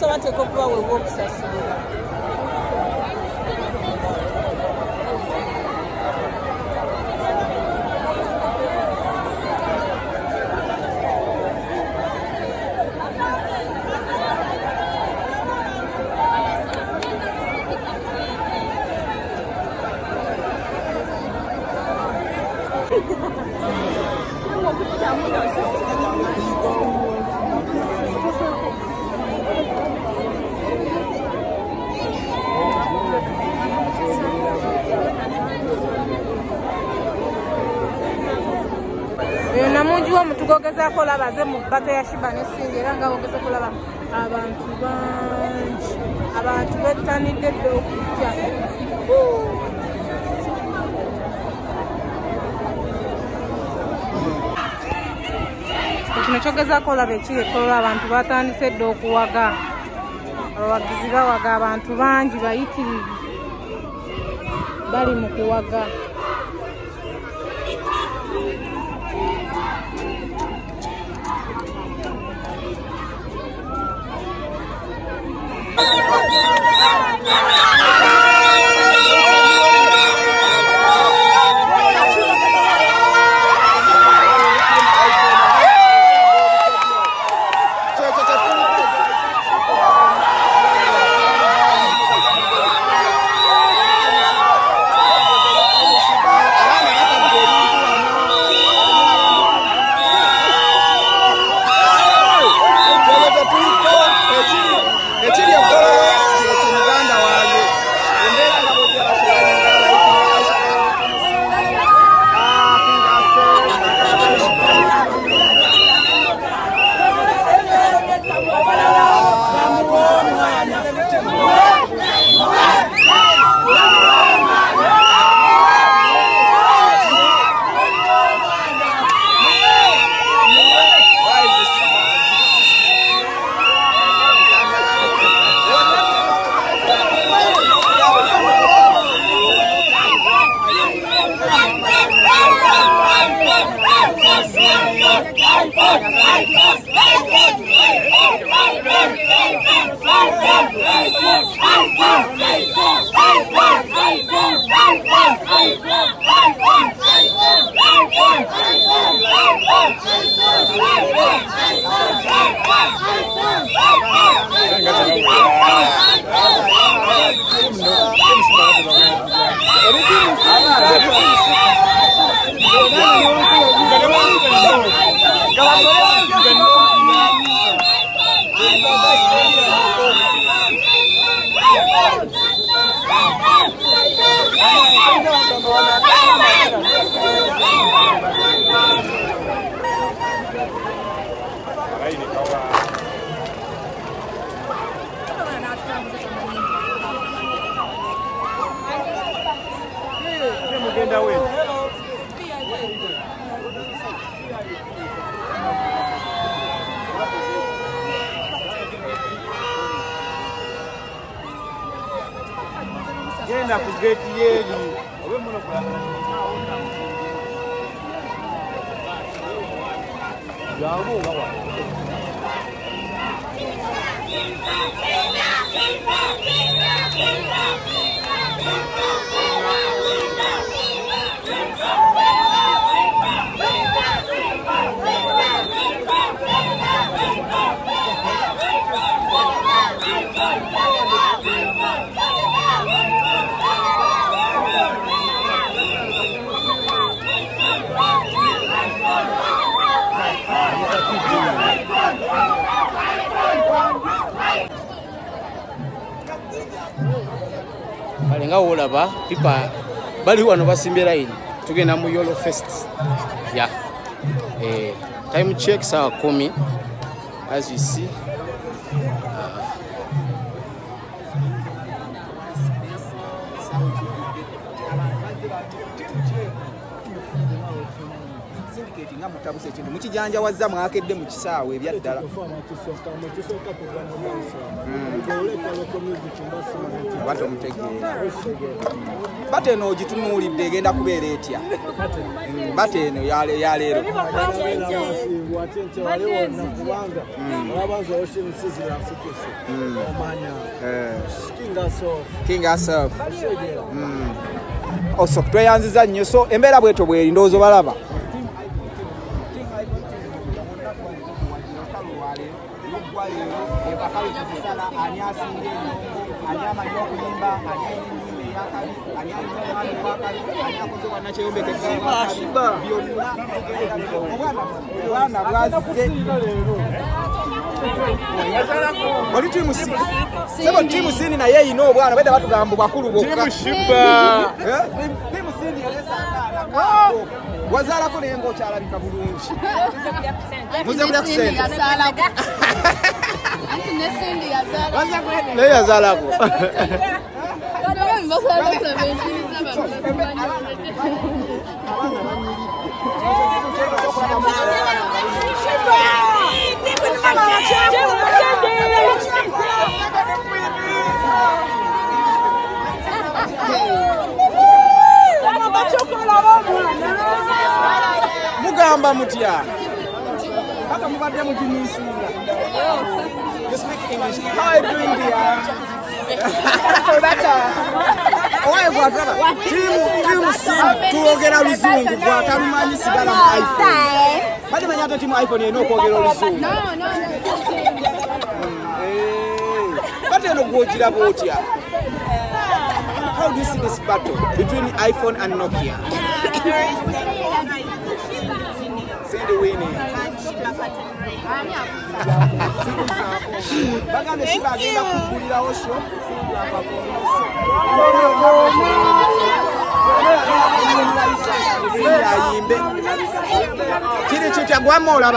so bateeka okuba weewa okusasulira. Namunju omutugo gezaako olaba aze mu bbaka ya Shiba ne Ssingi era nga bogeza kulaba abantu bangi, abantu bettanidde dda okujja. Kino kyogezaako olaba ekirekolola abantu batandise dda okuwaga, abawagizi bawaga, abantu bangi bayitirivu bali mu kuwaga. Genda ku gate yeri obe muno kwa Jabu bawa Kalenga olaba pipa bali wano basimbe line tugenda mu Yolo Fest ya time check saa 10 as you see nga mutabuse kintu mukijanja wazza mwakedde mu kisaawe ebyaddala bato mutegeera bateno ogitunuulidde egenda kubeera etya bateno ya leero watente waliona kubanga ababanza oshimsizira situse omanya King herself also tweyanziza nnyo so embeera bweto bweri ndowooza balaba oli tiimu sini sebo tiimu sini naye eyina obwana beda batugamba bakulu bokka wazaalako naye ng'okyalabika bulungi muze kulya kusente naye yazaalako mugamba mutya paka mubadde mugimiisinga. You speak English. How are you doing dear? Timu sini tuogera luzungu gwatalumanyi sigala mu iPhone. Bali manya ate timu iPhone eno okwogera oluzungu. No. Bate eno gwogira bwotya. How do you see this battle between iPhone and Nokia? Cindy winning. Bagambe shiba agenda kugulira osho. Kiri kitya gwamola